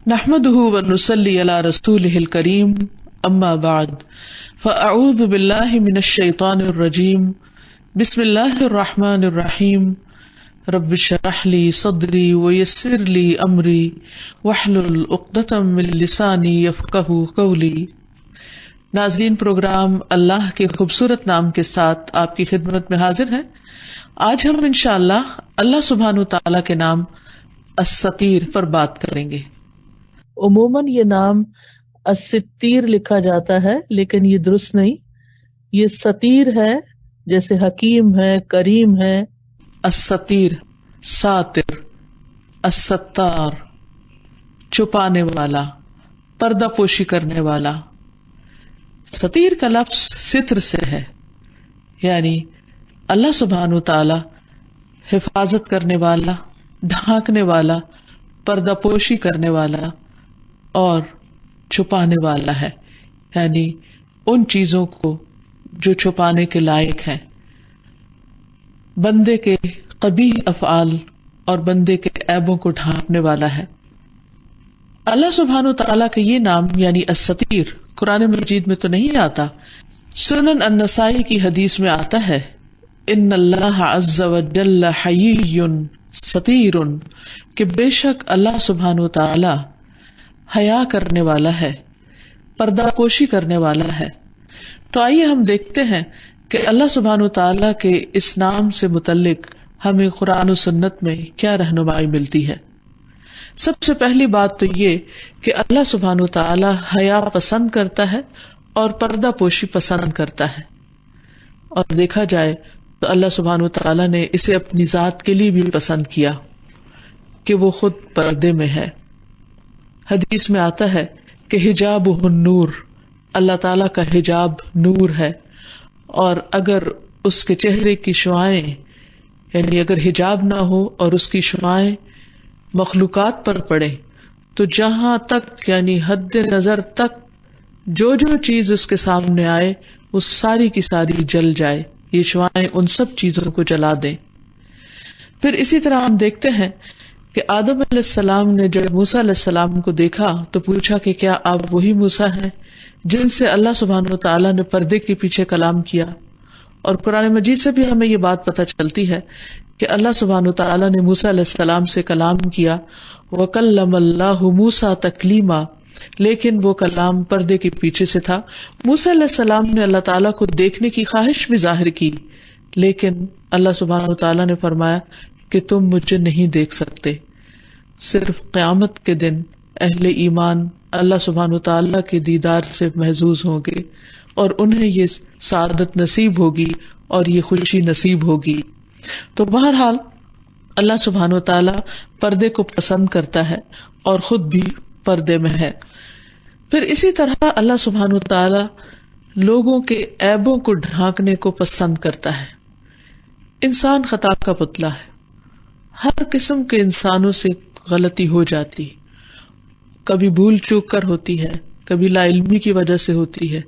نحمده ونصلي على رسوله الكريم اما بعد فاعوذ بالله من الشيطان الرجيم بسم الله الرحمن الرحيم رب اشرح لي صدري ويسر لي امري واحلل عقدة من لساني يفقهوا قولي۔ ناظرین، پروگرام اللہ کے خوبصورت نام کے ساتھ آپ کی خدمت میں حاضر ہیں۔ آج ہم انشاءاللہ اللہ سبحانہ تعالیٰ کے نام الستیر پر بات کریں گے۔ عموماً یہ نام الستیر لکھا جاتا ہے، لیکن یہ درست نہیں، یہ ستیر ہے، جیسے حکیم ہے، کریم ہے۔ الستیر، ساتر، الستار، چھپانے والا، پردہ پوشی کرنے والا۔ ستیر کا لفظ ستر سے ہے، یعنی اللہ سبحانہ تعالی حفاظت کرنے والا، ڈھانکنے والا، پردہ پوشی کرنے والا اور چھپانے والا ہے، یعنی ان چیزوں کو جو چھپانے کے لائق ہیں، بندے کے قبیح افعال اور بندے کے عیبوں کو ڈھانپنے والا ہے۔ اللہ سبحانہ تعالیٰ کا یہ نام یعنی الستیر قرآن مجید میں تو نہیں آتا، سنن النسائی کی حدیث میں آتا ہے، ان اللہ عز وجل حیی ستیر، کہ بے شک اللہ سبحانہ تعالیٰ حیا کرنے والا ہے، پردہ پوشی کرنے والا ہے۔ تو آئیے ہم دیکھتے ہیں کہ اللہ سبحانہ تعالیٰ کے اس نام سے متعلق ہمیں قرآن و سنت میں کیا رہنمائی ملتی ہے۔ سب سے پہلی بات تو یہ کہ اللہ سبحانہ تعالیٰ حیا پسند کرتا ہے اور پردہ پوشی پسند کرتا ہے، اور دیکھا جائے تو اللہ سبحانہ تعالیٰ نے اسے اپنی ذات کے لیے بھی پسند کیا کہ وہ خود پردے میں ہے۔ حدیث میں آتا ہے کہ حجابہ النور، اللہ تعالیٰ کا حجاب نور ہے، اور اگر اس کے چہرے کی شعاعیں، یعنی اگر حجاب نہ ہو اور اس کی شعاعیں مخلوقات پر پڑے تو جہاں تک یعنی حد نظر تک جو چیز اس کے سامنے آئے وہ ساری کی ساری جل جائے، یہ شعاعیں ان سب چیزوں کو جلا دیں۔ پھر اسی طرح ہم دیکھتے ہیں کہ آدم علیہ السلام نے جب موسیٰ علیہ السلام کو دیکھا تو پوچھا کہ کیا آپ وہی موسیٰ ہیں جن سے اللہ سبحانہ تعالیٰ نے پردے کے پیچھے کلام کیا؟ اور قرآن مجید سے بھی ہمیں یہ بات پتہ چلتی ہے کہ اللہ سبحانہ تعالیٰ نے موسیٰ علیہ السلام سے کلام کیا، وَكَلَّمَ اللَّهُ مُوسَىٰ تَكْلِيمًا، لیکن وہ کلام پردے کے پیچھے سے تھا۔ موسیٰ علیہ السلام نے اللہ تعالیٰ کو دیکھنے کی خواہش بھی ظاہر کی، لیکن اللہ سبحانہ تعالیٰ نے فرمایا کہ تم مجھے نہیں دیکھ سکتے۔ صرف قیامت کے دن اہل ایمان اللہ سبحانہ تعالیٰ کے دیدار سے محظوظ ہوں گے، اور انہیں یہ سعادت نصیب ہوگی اور یہ خوشی نصیب ہوگی۔ تو بہرحال اللہ سبحانہ تعالیٰ پردے کو پسند کرتا ہے اور خود بھی پردے میں ہے۔ پھر اسی طرح اللہ سبحانہ تعالیٰ لوگوں کے عیبوں کو ڈھانکنے کو پسند کرتا ہے۔ انسان خطا کا پتلا ہے، ہر قسم کے انسانوں سے غلطی ہو جاتی، کبھی بھول چوک کر ہوتی ہے، کبھی لا علمی کی وجہ سے ہوتی ہے،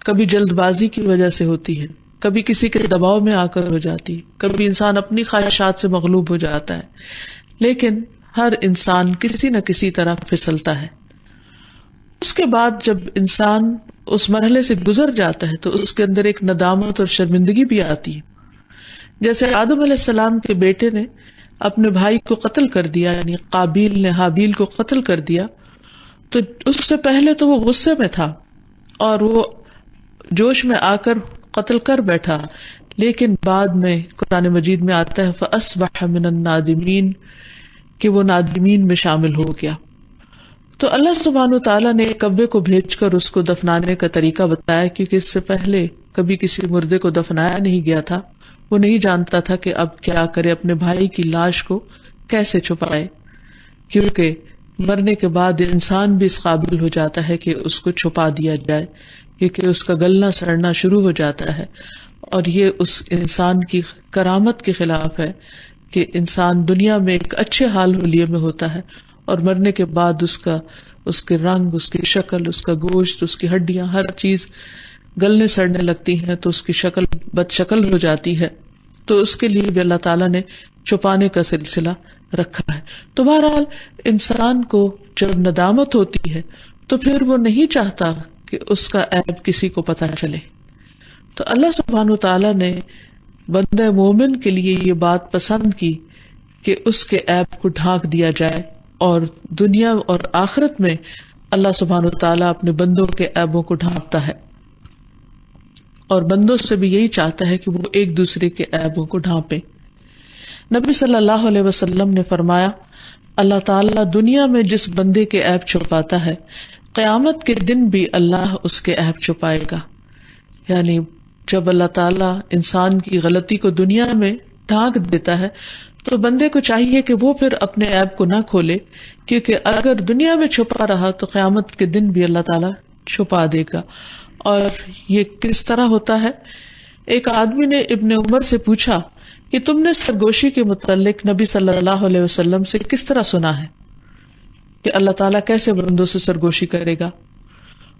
کبھی جلد بازی کی وجہ سے ہوتی ہے، کبھی کسی کے دباؤ میں آ کر ہو جاتی، کبھی انسان اپنی خواہشات سے مغلوب ہو جاتا ہے، لیکن ہر انسان کسی نہ کسی طرح پھسلتا ہے۔ اس کے بعد جب انسان اس مرحلے سے گزر جاتا ہے تو اس کے اندر ایک ندامت اور شرمندگی بھی آتی ہے۔ جیسے آدم علیہ السلام کے بیٹے نے اپنے بھائی کو قتل کر دیا، یعنی قابیل نے حابیل کو قتل کر دیا، تو اس سے پہلے تو وہ غصے میں تھا اور وہ جوش میں آ کر قتل کر بیٹھا، لیکن بعد میں قرآن مجید میں آتا ہے فَأَصْبَحَ مِنَ النَّادِمِينَ، کہ وہ نادمین میں شامل ہو گیا۔ تو اللہ سبحانہ تعالیٰ نے کبے کو بھیج کر اس کو دفنانے کا طریقہ بتایا، کیونکہ اس سے پہلے کبھی کسی مردے کو دفنایا نہیں گیا تھا۔ وہ نہیں جانتا تھا کہ اب کیا کرے، اپنے بھائی کی لاش کو کیسے چھپائے، کیونکہ مرنے کے بعد انسان بھی اس قابل ہو جاتا ہے کہ اس کو چھپا دیا جائے، کیونکہ اس کا گلنا سڑنا شروع ہو جاتا ہے، اور یہ اس انسان کی کرامت کے خلاف ہے کہ انسان دنیا میں ایک اچھے حال حلیے میں ہوتا ہے اور مرنے کے بعد اس کے رنگ، اس کی شکل، اس کا گوشت، اس کی ہڈیاں، ہر چیز گلنے سڑنے لگتی ہیں تو اس کی شکل بد شکل ہو جاتی ہے۔ تو اس کے لیے بھی اللہ تعالیٰ نے چھپانے کا سلسلہ رکھا ہے. تو بہرحال انسان کو جب ندامت ہوتی ہے تو پھر وہ نہیں چاہتا کہ اس کا عیب کسی کو پتہ چلے. تو اللہ سبحانہ وتعالی نے بندہ مومن کے لیے یہ بات پسند کی کہ اس کے عیب کو ڈھانک دیا جائے، اور دنیا اور آخرت میں اللہ سبحانہ وتعالی اپنے بندوں کے عیبوں کو ڈھانپتا ہے، اور بندوں سے بھی یہی چاہتا ہے کہ وہ ایک دوسرے کے عیبوں کو ڈھانپیں. نبی صلی اللہ علیہ وسلم نے فرمایا، اللہ تعالیٰ دنیا میں جس بندے کے عیب چھپاتا ہے، قیامت کے دن بھی اللہ اس کے عیب چھپائے گا. یعنی جب اللہ تعالیٰ انسان کی غلطی کو دنیا میں ڈھانک دیتا ہے تو بندے کو چاہیے کہ وہ پھر اپنے عیب کو نہ کھولے، کیونکہ اگر دنیا میں چھپا رہا تو قیامت کے دن بھی اللہ تعالیٰ چھپا دے گا. اور یہ کس طرح ہوتا ہے؟ ایک آدمی نے ابن عمر سے پوچھا کہ تم نے سرگوشی کے متعلق نبی صلی اللہ علیہ وسلم سے کس طرح سنا ہے کہ اللہ تعالیٰ کیسے بندوں سے سرگوشی کرے گا؟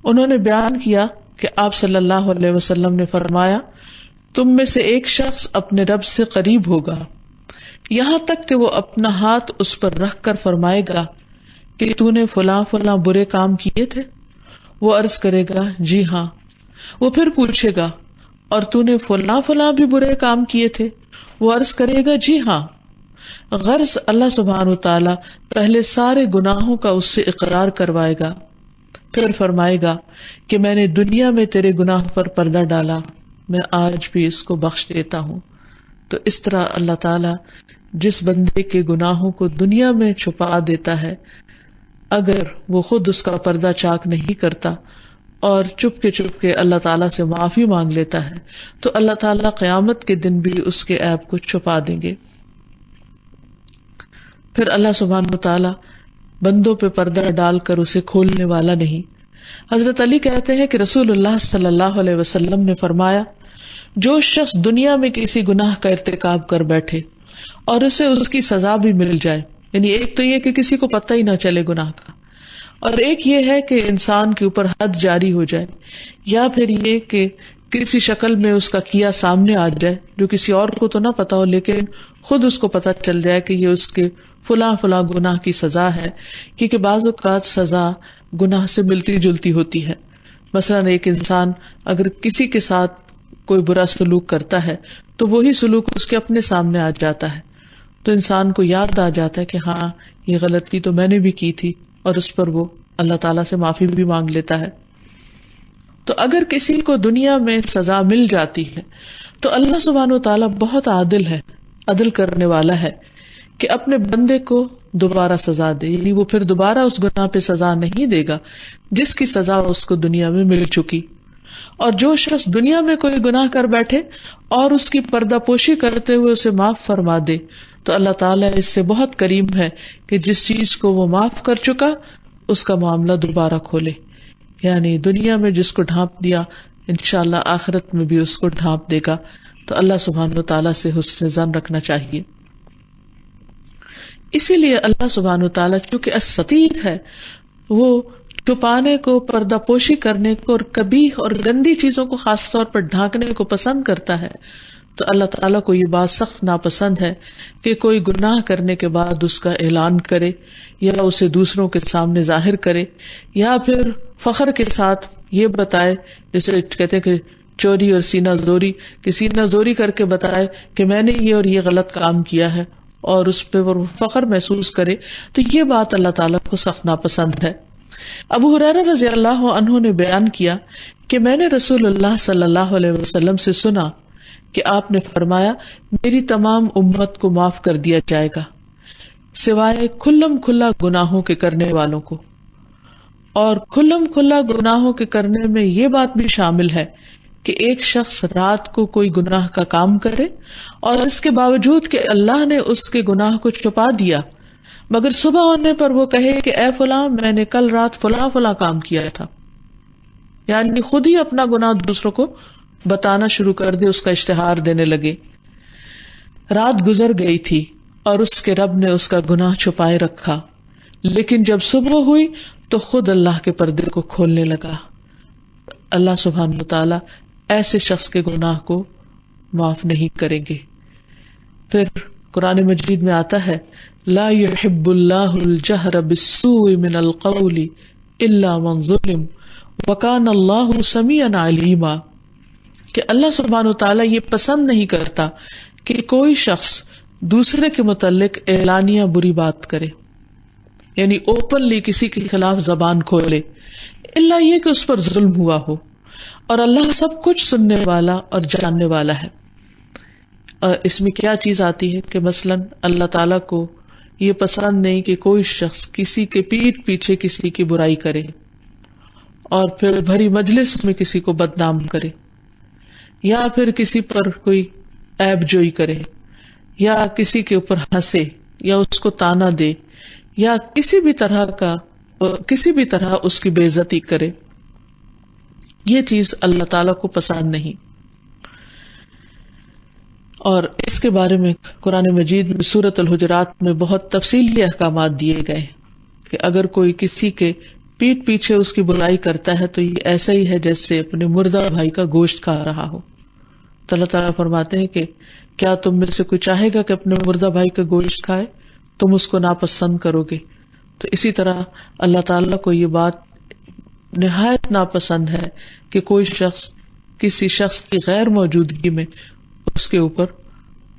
انہوں نے بیان کیا کہ آپ صلی اللہ علیہ وسلم نے فرمایا، تم میں سے ایک شخص اپنے رب سے قریب ہوگا یہاں تک کہ وہ اپنا ہاتھ اس پر رکھ کر فرمائے گا کہ تو نے فلاں فلاں برے کام کیے تھے؟ وہ عرض کرے گا جی ہاں. وہ پھر پوچھے گا اور تو نے فلاں فلاں بھی برے کام کیے تھے؟ وہ عرض کرے گا جی ہاں. غرض اللہ سبحانہ وتعالی پہلے سارے گناہوں کا اس سے اقرار کروائے گا، پھر فرمائے گا کہ میں نے دنیا میں تیرے گناہ پر پردہ ڈالا، میں آج بھی اس کو بخش دیتا ہوں. تو اس طرح اللہ تعالیٰ جس بندے کے گناہوں کو دنیا میں چھپا دیتا ہے، اگر وہ خود اس کا پردہ چاک نہیں کرتا اور چپ کے اللہ تعالیٰ سے معافی مانگ لیتا ہے، تو اللہ تعالیٰ قیامت کے دن بھی اس کے عیب کو چھپا دیں گے. پھر اللہ سبحانہ وتعالیٰ بندوں پہ پردہ ڈال کر اسے کھولنے والا نہیں. حضرت علی کہتے ہیں کہ رسول اللہ صلی اللہ علیہ وسلم نے فرمایا، جو شخص دنیا میں کسی گناہ کا ارتکاب کر بیٹھے اور اسے اس کی سزا بھی مل جائے، یعنی ایک تو یہ کہ کسی کو پتہ ہی نہ چلے گناہ کا، اور ایک یہ ہے کہ انسان کے اوپر حد جاری ہو جائے، یا پھر یہ کہ کسی شکل میں اس کا کیا سامنے آ جائے جو کسی اور کو تو نہ پتا ہو لیکن خود اس کو پتہ چل جائے کہ یہ اس کے فلاں فلاں گناہ کی سزا ہے. کیونکہ بعض اوقات سزا گناہ سے ملتی جلتی ہوتی ہے. مثلاً ایک انسان اگر کسی کے ساتھ کوئی برا سلوک کرتا ہے تو وہی سلوک اس کے اپنے سامنے آ جاتا ہے، تو انسان کو یاد آ جاتا ہے کہ ہاں یہ غلطی تو میں نے بھی کی تھی، اور اس پر وہ اللہ تعالیٰ سے معافی بھی مانگ لیتا ہے. تو اگر کسی کو دنیا میں سزا مل جاتی ہے تو اللہ سبحانہ وتعالیٰ بہت عادل ہے، عدل کرنے والا ہے کہ اپنے بندے کو دوبارہ سزا دے، یعنی وہ پھر دوبارہ اس گناہ پہ سزا نہیں دے گا جس کی سزا اس کو دنیا میں مل چکی. اور جو شخص دنیا میں کوئی گناہ کر بیٹھے اور اس کی پردہ پوشی کرتے ہوئے اسے معاف فرما دے تو اللہ تعالیٰ اس سے بہت کریم ہے کہ جس چیز کو وہ معاف کر چکا اس کا معاملہ دوبارہ کھولے. یعنی دنیا میں جس کو ڈھانپ دیا انشاءاللہ آخرت میں بھی اس کو ڈھانپ دے گا. تو اللہ سبحانہ وتعالیٰ سے حسن ظن رکھنا چاہیے. اسی لیے اللہ سبحانہ وتعالیٰ چونکہ الستیر ہے، وہ چھپانے کو، پردہ پوشی کرنے کو اور قبیح اور گندی چیزوں کو خاص طور پر ڈھانکنے کو پسند کرتا ہے. تو اللہ تعالیٰ کو یہ بات سخت ناپسند ہے کہ کوئی گناہ کرنے کے بعد اس کا اعلان کرے یا اسے دوسروں کے سامنے ظاہر کرے، یا پھر فخر کے ساتھ یہ بتائے، جیسے کہتے کہ چوری اور سینہ زوری، کہ سینہ زوری کر کے بتائے کہ میں نے یہ اور یہ غلط کام کیا ہے اور اس پہ وہ فخر محسوس کرے. تو یہ بات اللہ تعالیٰ کو سخت ناپسند ہے. ابو ہریرہ رضی اللہ عنہ نے بیان کیا کہ میں نے رسول اللہ صلی اللہ علیہ وسلم سے سنا کہ آپ نے فرمایا، میری تمام امت کو معاف کر دیا جائے گا سوائے کھلم کھلا گناہوں کے کرنے والوں کو. اور کھلم کھلا گناہوں کے کرنے میں یہ بات بھی شامل ہے کہ ایک شخص رات کو کوئی گناہ کا کام کرے اور اس کے باوجود کہ اللہ نے اس کے گناہ کو چھپا دیا، مگر صبح ہونے پر وہ کہے کہ اے فلاں، میں نے کل رات فلاں فلاں کام کیا تھا. یعنی خود ہی اپنا گناہ دوسروں کو بتانا شروع کر دے، اس کا اشتہار دینے لگے. رات گزر گئی تھی اور اس کے رب نے اس کا گناہ چھپائے رکھا، لیکن جب صبح ہوئی تو خود اللہ کے پردے کو کھولنے لگا. اللہ سبحانہ وتعالی ایسے شخص کے گناہ کو معاف نہیں کریں گے. پھر قرآن مجید میں آتا ہے لا يحب اللہ الجہر بالسوء من القول الا من ظلم وکان اللہ سمیعا علیما، کہ اللہ سبحانہ وتعالی یہ پسند نہیں کرتا کہ کوئی شخص دوسرے کے متعلق اعلانیہ بری بات کرے، یعنی اوپنلی کسی کے خلاف زبان کھولے، الا یہ کہ اس پر ظلم ہوا ہو، اور اللہ سب کچھ سننے والا اور جاننے والا ہے۔ اور اس میں کیا چیز آتی ہے کہ مثلاً اللہ تعالیٰ کو یہ پسند نہیں کہ کوئی شخص کسی کے پیٹھ پیچھے کسی کی برائی کرے اور پھر بھری مجلس میں کسی کو بدنام کرے، یا پھر کسی پر کوئی عیب جوئی کرے، یا کسی کے اوپر ہنسے، یا اس کو تانا دے، یا کسی بھی طرح اس کی بے عزتی کرے۔ یہ چیز اللہ تعالیٰ کو پسند نہیں۔ اور اس کے بارے میں قرآن مجید میں سورۃ الحجرات میں بہت تفصیلی احکامات دیے گئے کہ اگر کوئی کسی کے پیٹھ پیچھے اس کی برائی کرتا ہے تو یہ ایسا ہی ہے جیسے اپنے مردہ بھائی کا گوشت کھا رہا ہو۔ تو اللہ تعالیٰ فرماتے ہیں کہ کیا تم میں سے کوئی چاہے گا کہ اپنے مردہ بھائی کا گوشت کھائے؟ تم اس کو ناپسند کرو گے۔ تو اسی طرح اللہ تعالیٰ کو یہ بات نہایت ناپسند ہے کہ کوئی شخص کسی شخص کی غیر موجودگی میں اس کے اوپر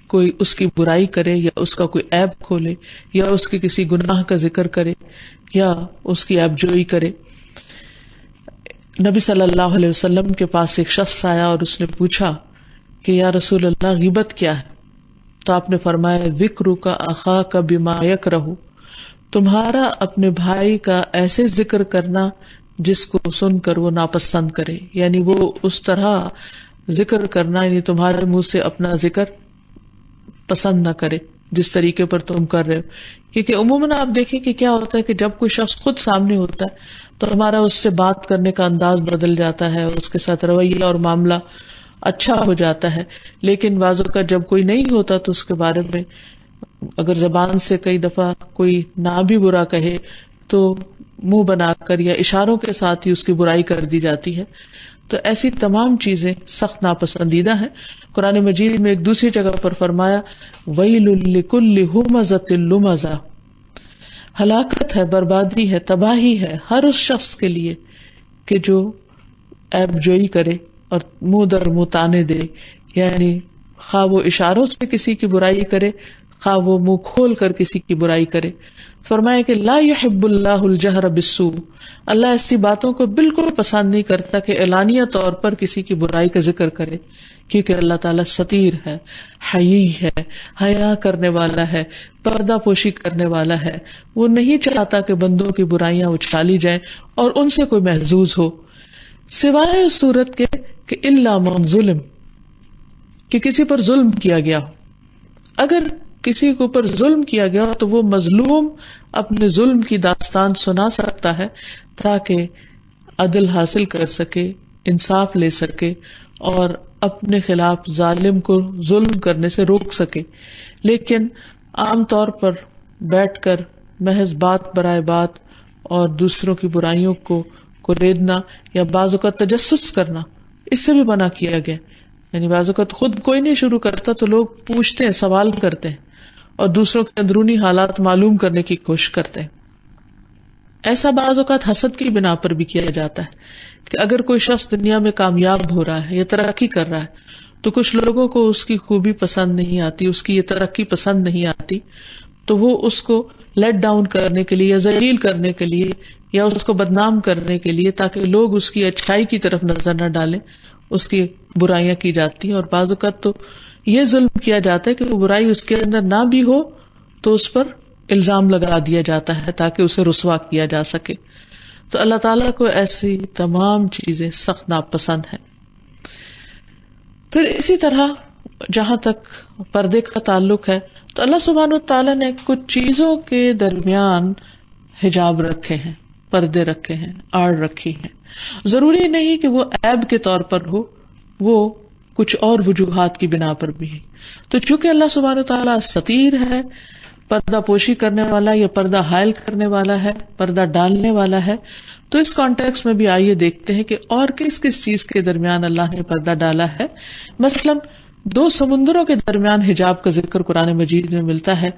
کوئی اس کی برائی کرے، یا اس کا کوئی عیب کھولے، یا اس کے کسی گناہ کا ذکر کرے، یا اس کی عیب جوئی کرے۔ نبی صلی اللہ علیہ وسلم کے پاس ایک شخص آیا اور اس نے پوچھا کہ یا رسول اللہ غیبت کیا ہے؟ تو آپ نے فرمایا ذکرک اخاک بما یکرہ، تمہارا اپنے بھائی کا ایسے ذکر کرنا جس کو سن کر وہ ناپسند کرے، یعنی وہ اس طرح ذکر کرنا، یعنی تمہارے منہ سے اپنا ذکر پسند نہ کرے جس طریقے پر تم کر رہے ہو۔ کیونکہ عموماً آپ دیکھیں کہ کیا ہوتا ہے کہ جب کوئی شخص خود سامنے ہوتا ہے تو ہمارا اس سے بات کرنے کا انداز بدل جاتا ہے، اس کے ساتھ رویہ اور معاملہ اچھا ہو جاتا ہے، لیکن بعض اوقات جب کوئی نہیں ہوتا تو اس کے بارے میں اگر زبان سے کئی دفعہ کوئی نہ بھی برا کہے تو منہ بنا کر یا اشاروں کے ساتھ ہی اس کی برائی کر دی جاتی ہے۔ تو ایسی تمام چیزیں سخت ناپسندیدہ ہیں۔ قرآن مجید میں ایک دوسری جگہ پر فرمایا وَيْلٌ لِكُلِّ هُمَزَةٍ لُمَزَةٍ، ہلاکت ہے، بربادی ہے، تباہی ہے ہر اس شخص کے لیے کہ جو عیب جوئی کرے اور منہ در منہ تانے دے، یعنی خواہ وہ اشاروں سے کسی کی برائی کرے، خواہ وہ منہ کھول کر کسی کی برائی کرے۔ فرمایا کہ لا يحب اللہ الجہر بالسوء، اللہ ایسی باتوں کو بالکل پسند نہیں کرتا کہ اعلانیہ طور پر کسی کی برائی کا ذکر کرے، کیونکہ اللہ تعالیٰ ستیر ہے، حیی ہے، حیا کرنے والا ہے، پردہ پوشی کرنے والا ہے۔ وہ نہیں چاہتا کہ بندوں کی برائیاں اچھالی جائیں اور ان سے کوئی محظوظ ہو، سوائے اس صورت کے کہ الا من ظلم، کہ کسی پر ظلم کیا گیا ہو۔ اگر کسی کے اوپر ظلم کیا گیا تو وہ مظلوم اپنے ظلم کی داستان سنا سکتا ہے تاکہ عدل حاصل کر سکے، انصاف لے سکے اور اپنے خلاف ظالم کو ظلم کرنے سے روک سکے۔ لیکن عام طور پر بیٹھ کر محض بات برائے بات اور دوسروں کی برائیوں کو ریدنا یا بعض اوقات تجسس کرنا، اس سے بھی منع کیا گیا۔ یعنی بعض اوقات خود کوئی نہیں شروع کرتا تو لوگ پوچھتے ہیں، سوال کرتے ہیں اور دوسروں کے اندرونی حالات معلوم کرنے کی کوشش کرتے ہیں۔ ایسا بعض اوقات حسد کی بنا پر بھی کیا جاتا ہے کہ اگر کوئی شخص دنیا میں کامیاب ہو رہا ہے یا ترقی کر رہا ہے تو کچھ لوگوں کو اس کی خوبی پسند نہیں آتی، اس کی یہ ترقی پسند نہیں آتی، تو وہ اس کو لیٹ ڈاؤن کرنے کے لیے یا ذلیل کرنے کے لیے یا اس کو بدنام کرنے کے لیے تاکہ لوگ اس کی اچھائی کی طرف نظر نہ ڈالیں، اس کی برائیاں کی جاتی ہیں۔ اور بعض اوقات تو یہ ظلم کیا جاتا ہے کہ وہ برائی اس کے اندر نہ بھی ہو تو اس پر الزام لگا دیا جاتا ہے تاکہ اسے رسوا کیا جا سکے۔ تو اللہ تعالیٰ کو ایسی تمام چیزیں سخت ناپسند ہیں۔ پھر اسی طرح جہاں تک پردے کا تعلق ہے تو اللہ سبحانہ وتعالیٰ نے کچھ چیزوں کے درمیان حجاب رکھے ہیں، پردے رکھے ہیں، آڑ رکھی ہیں۔ ضروری نہیں کہ وہ عیب کے طور پر ہو، وہ کچھ اور وجوہات کی بنا پر بھی ہے۔ تو چونکہ اللہ سبحانہ وتعالیٰ ستیر ہے، پردہ پوشی کرنے والا یا پردہ حائل کرنے والا ہے، پردہ ڈالنے والا ہے، تو اس کانٹیکس میں بھی آئیے دیکھتے ہیں کہ اور کس کس چیز کے درمیان اللہ نے پردہ ڈالا ہے۔ مثلا دو سمندروں کے درمیان حجاب کا ذکر قرآن مجید میں ملتا ہے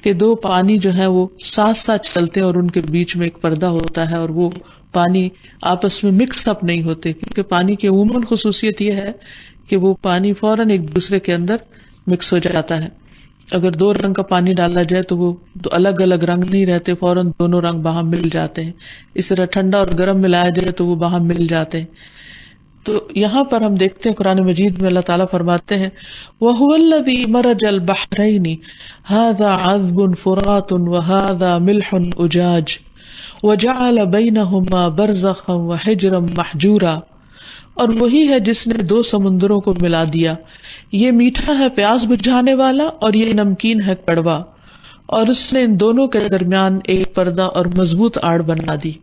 کہ دو پانی جو ہے وہ ساتھ ساتھ چلتے ہیں اور ان کے بیچ میں ایک پردہ ہوتا ہے اور وہ پانی آپس میں مکس اپ نہیں ہوتے، کیونکہ پانی کی عموماً خصوصیت یہ ہے کہ وہ پانی فوراً ایک دوسرے کے اندر مکس ہو جاتا ہے. اگر دو رنگ کا پانی ڈالا جائے تو وہ الگ الگ رنگ نہیں رہتے، فوراً دونوں رنگ باہم مل جاتے ہیں. اس طرح ٹھنڈا اور گرم ملایا جائے تو وہ باہم مل جاتے ہیں. تو یہاں پر ہم دیکھتے ہیں قرآن مجید میں اللہ تعالیٰ فرماتے ہیں وَهُوَ الَّذِي مَرَجَ الْبَحْرَيْنِ هَذَا عَذْبٌ فُرَاتٌ وَهَذَا مِلْحٌ أُجَاجٌ وَجَعَلَ بَيْنَهُمَا بَرْزَخًا وَحِجْرًا مَحْجُورًا. اور وہی ہے جس نے دو سمندروں کو ملا دیا، یہ میٹھا ہے پیاس بجھانے والا اور یہ نمکین ہے کڑوا، اور اس نے ان دونوں کے درمیان ایک پردہ اور مضبوط آڑ بنا دی.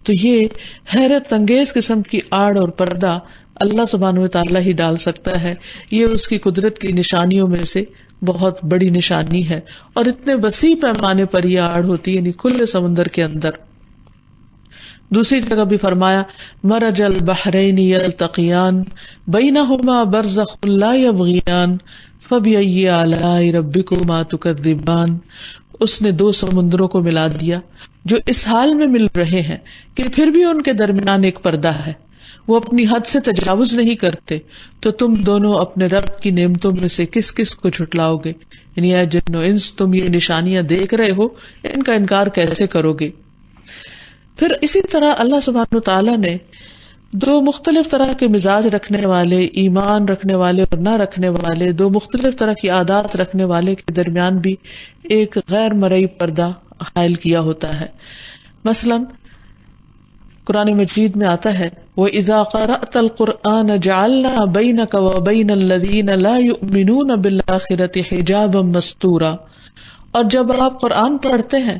تو یہ حیرت انگیز قسم کی آڑ اور پردہ اللہ سبحانہ و تعالیٰ ہی ڈال سکتا ہے. یہ اس کی قدرت کی نشانیوں میں سے بہت بڑی نشانی ہے، اور اتنے وسیع پیمانے پر یہ آڑ ہوتی ہے، یعنی کھلے سمندر کے اندر. دوسری جگہ بھی فرمایا مرج البحرین یلتقیان بینہما برزخ لا یبغیان فبأی آلاء ربکما تکذبان. اس نے دو سمندروں کو ملا دیا جو اس حال میں مل رہے ہیں کہ پھر بھی ان کے درمیان ایک پردہ ہے، وہ اپنی حد سے تجاوز نہیں کرتے، تو تم دونوں اپنے رب کی نعمتوں میں سے کس کس کو جھٹلاؤ گے؟ یعنی اے جن و انس، تم یہ نشانیاں دیکھ رہے ہو، ان کا انکار کیسے کرو گے؟ پھر اسی طرح اللہ سبحانہ تعالیٰ نے دو مختلف طرح کے مزاج رکھنے والے، ایمان رکھنے والے اور نہ رکھنے والے، دو مختلف طرح کی عادات رکھنے والے کے درمیان بھی ایک غیر مرئی پردہ حائل کیا ہوتا ہے. مثلا قرآن مجید میں آتا ہے وَإِذَا قَرَأْتَ الْقُرْآنَ جَعَلْنَا بَيْنَكَ وَبَيْنَ الَّذِينَ لَا يُؤْمِنُونَ بِالْآخِرَةِ حِجَابًا مَسْتُورًا. اور جب آپ قرآن پڑھتے ہیں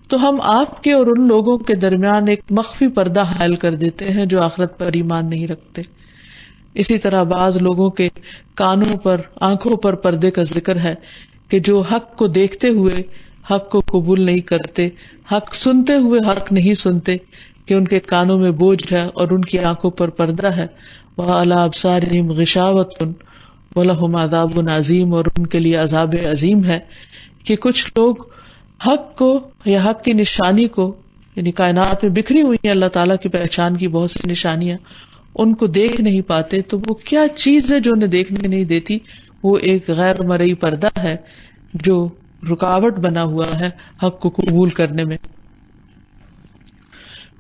تو ہم آپ کے اور ان لوگوں کے درمیان ایک مخفی پردہ حائل کر دیتے ہیں جو آخرت پر ایمان نہیں رکھتے. اسی طرح بعض لوگوں کے کانوں پر، آنکھوں پر پردے کا ذکر ہے کہ جو حق کو دیکھتے ہوئے حق کو قبول نہیں کرتے، حق سنتے ہوئے حق نہیں سنتے، کہ ان کے کانوں میں بوجھ ہے اور ان کی آنکھوں پر پردہ ہے. وَعَلَىٰ أَبْصَارِهِمْ غِشَاوَةٌ وَلَهُمْ عَذَابٌ عَظِيمٌ. اور ان کے لیے عذاب عظیم ہے کہ کچھ لوگ حق کو یا حق کی نشانی کو، یعنی کائنات میں بکھری ہوئی ہیں اللہ تعالیٰ کی پہچان کی بہت سی نشانیاں، ان کو دیکھ نہیں پاتے. تو وہ کیا چیز ہے جو انہیں دیکھنے نہیں دیتی؟ وہ ایک غیر مرئی پردہ ہے جو رکاوٹ بنا ہوا ہے حق کو قبول کرنے میں.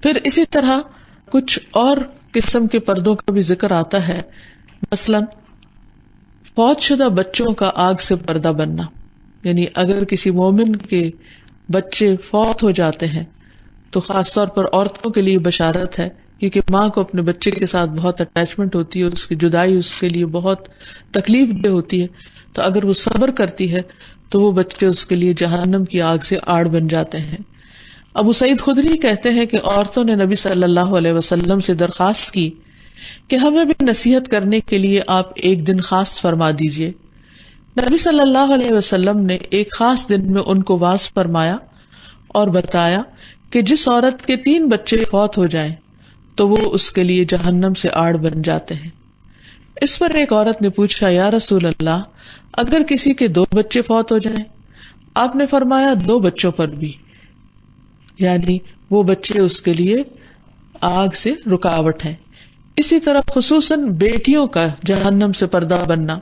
پھر اسی طرح کچھ اور قسم کے پردوں کا بھی ذکر آتا ہے. مثلا فوت شدہ بچوں کا آگ سے پردہ بننا، یعنی اگر کسی مومن کے بچے فوت ہو جاتے ہیں تو خاص طور پر عورتوں کے لیے بشارت ہے، کیونکہ ماں کو اپنے بچے کے ساتھ بہت اٹیچمنٹ ہوتی ہے، اس کی جدائی اس کے لیے بہت تکلیف دہ ہوتی ہے. تو اگر وہ صبر کرتی ہے تو وہ بچے اس کے لیے جہنم کی آگ سے آڑ بن جاتے ہیں. ابو سعید خدری کہتے ہیں کہ عورتوں نے نبی صلی اللہ علیہ وسلم سے درخواست کی کہ ہمیں بھی نصیحت کرنے کے لیے آپ ایک دن خاص فرما دیجئے. نبی صلی اللہ علیہ وسلم نے ایک خاص دن میں ان کو واعظ فرمایا اور بتایا کہ جس عورت کے 3 بچے فوت ہو جائیں تو وہ اس کے لیے جہنم سے آڑ بن جاتے ہیں. اس پر ایک عورت نے پوچھا یا رسول اللہ، اگر کسی کے 2 بچے فوت ہو جائیں؟ آپ نے فرمایا 2 بچوں پر بھی، یعنی وہ بچے اس کے لیے آگ سے رکاوٹ ہیں. اسی طرح خصوصاً بیٹیوں کا جہنم سے پردہ بننا.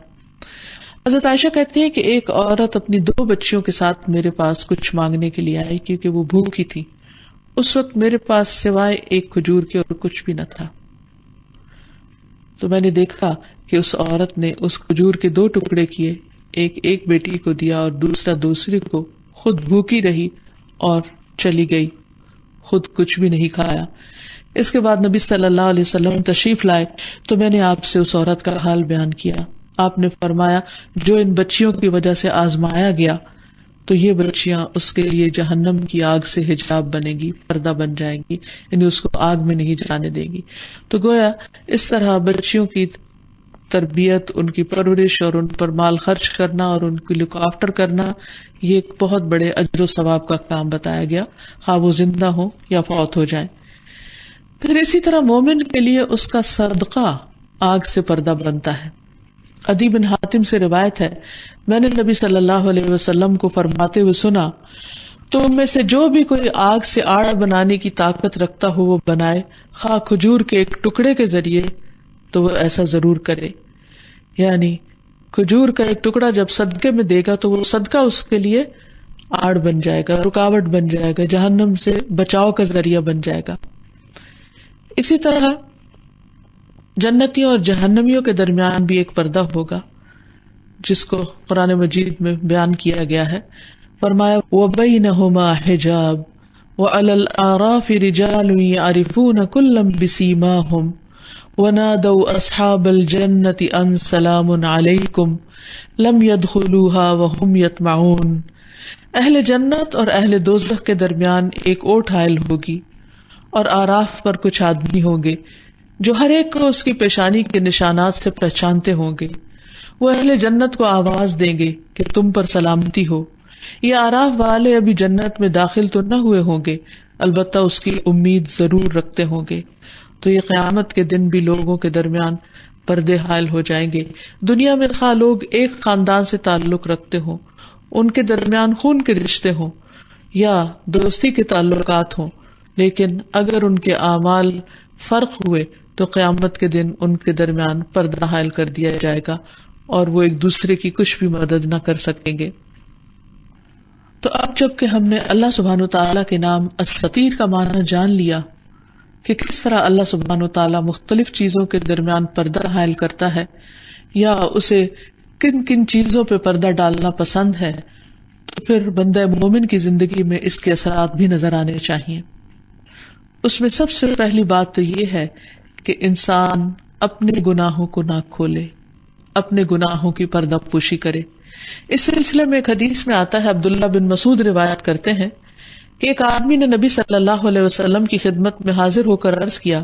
حضرت عائشہ کہتی ہے کہ ایک عورت اپنی 2 بچیوں کے ساتھ میرے پاس کچھ مانگنے کے لیے آئی کیونکہ وہ بھوکی تھی. اس وقت میرے پاس سوائے ایک کھجور کے اور کچھ بھی نہ تھا. تو میں نے دیکھا کہ اس عورت نے اس کھجور کے 2 ٹکڑے کیے، ایک بیٹی کو دیا اور دوسری کو، خود بھوکی رہی اور چلی گئی، خود کچھ بھی نہیں کھایا. اس کے بعد نبی صلی اللہ علیہ وسلم تشریف لائے تو میں نے آپ سے اس عورت کا حال بیان کیا. آپ نے فرمایا جو ان بچیوں کی وجہ سے آزمایا گیا تو یہ بچیاں اس کے لیے جہنم کی آگ سے حجاب بنے گی، پردہ بن جائیں گی، یعنی اس کو آگ میں نہیں جانے دے گی. تو گویا اس طرح بچیوں کی تربیت، ان کی پرورش اور ان پر مال خرچ کرنا اور ان کی لک آفٹر کرنا، یہ ایک بہت بڑے اجر و ثواب کا کام بتایا گیا، خواہ وہ زندہ ہو یا فوت ہو جائیں. پھر اسی طرح مومن کے لیے اس کا صدقہ آگ سے پردہ بنتا ہے. عدی بن حاتم سے روایت ہے، میں نے نبی صلی اللہ علیہ وسلم کو فرماتے ہوئے سنا، تم میں سے جو بھی کوئی آگ سے آڑ بنانے کی طاقت رکھتا ہو وہ بنائے، خواہ کھجور کے ایک ٹکڑے کے ذریعے، تو وہ ایسا ضرور کرے. یعنی کھجور کا ایک ٹکڑا جب صدقے میں دے گا تو وہ صدقہ اس کے لیے آڑ بن جائے گا، رکاوٹ بن جائے گا، جہنم سے بچاؤ کا ذریعہ بن جائے گا. اسی طرح جنتیوں اور جہنمیوں کے درمیان بھی ایک پردہ ہوگا جس کو قرآن مجید میں بیان کیا گیا ہے. فرمایا وَبَيْنَهُمَا حِجَابٌ وَعَلَى الْأَعْرَافِ رِجَالٌ يَعْرِفُونَ كُلًّا بِسِيمَاهُمْ وَنَادَوْا أَصْحَابَ الْجَنَّةِ أَنْ سَلَامٌ عَلَيْكُمْ لَمْ يَدْخُلُوهَا وَهُمْ يَطْمَعُونَ. اہل جنت اور اہل دوزخ کے درمیان ایک اوٹ حائل ہوگی اور آراف پر کچھ آدمی ہوں گے جو ہر ایک کو اس کی پیشانی کے نشانات سے پہچانتے ہوں گے. وہ اہل جنت کو آواز دیں گے کہ تم پر سلامتی ہو. یہ آراف والے ابھی جنت میں داخل تو نہ ہوئے ہوں گے، البتہ اس کی امید ضرور رکھتے ہوں گے. تو یہ قیامت کے دن بھی لوگوں کے درمیان پردے حائل ہو جائیں گے. دنیا میں خواہ لوگ ایک خاندان سے تعلق رکھتے ہوں، ان کے درمیان خون کے رشتے ہوں یا دوستی کے تعلقات ہوں، لیکن اگر ان کے اعمال فرق ہوئے تو قیامت کے دن ان کے درمیان پردہ حائل کر دیا جائے گا اور وہ ایک دوسرے کی کچھ بھی مدد نہ کر سکیں گے. تو اب جب کہ ہم نے اللہ سبحانہ وتعالیٰ کے نام الستیر کا معنی جان لیا کہ کس طرح اللہ سبحانہ وتعالیٰ مختلف چیزوں کے درمیان پردہ حائل کرتا ہے یا اسے کن کن چیزوں پہ پردہ ڈالنا پسند ہے، تو پھر بندہ مومن کی زندگی میں اس کے اثرات بھی نظر آنے چاہیے. اس میں سب سے پہلی بات تو یہ ہے کہ انسان اپنے گناہوں کو نہ کھولے، اپنے گناہوں کی پردہ پوشی کرے. اس سلسلے میں ایک حدیث میں آتا ہے، عبداللہ بن مسعود روایت کرتے ہیں کہ ایک آدمی نے نبی صلی اللہ علیہ وسلم کی خدمت میں حاضر ہو کر عرض کیا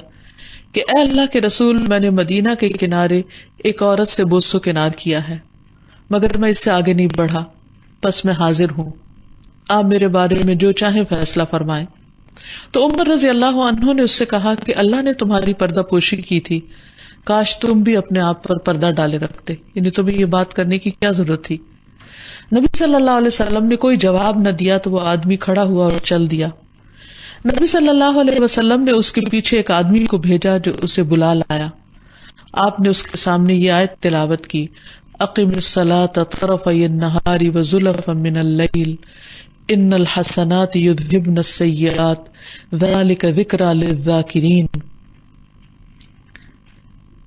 کہ اے اللہ کے رسول، میں نے مدینہ کے کنارے ایک عورت سے بوس و کنار کیا ہے، مگر میں اس سے آگے نہیں بڑھا، پس میں حاضر ہوں، آپ میرے بارے میں جو چاہیں فیصلہ فرمائیں. تو عمر رضی اللہ عنہ نے اس سے کہا کہ اللہ نے تمہاری پردہ پوشی کی تھی، کاش تم بھی اپنے آپ پر پردہ ڈالے رکھتے، یعنی تمہیں یہ بات کرنے کی کیا ضرورت تھی. نبی صلی اللہ علیہ وسلم نے کوئی جواب نہ دیا تو وہ آدمی کھڑا ہوا اور چل دیا. نبی صلی اللہ علیہ وسلم نے اس کے پیچھے ایک آدمی کو بھیجا جو اسے بلا لایا. آپ نے اس کے سامنے یہ آیت تلاوت کی، اقم الصلاۃ طرفی النہار وزلفا من اللیل ان الحسنات یذہبن السیئات ذلک ذکری للذاکرین،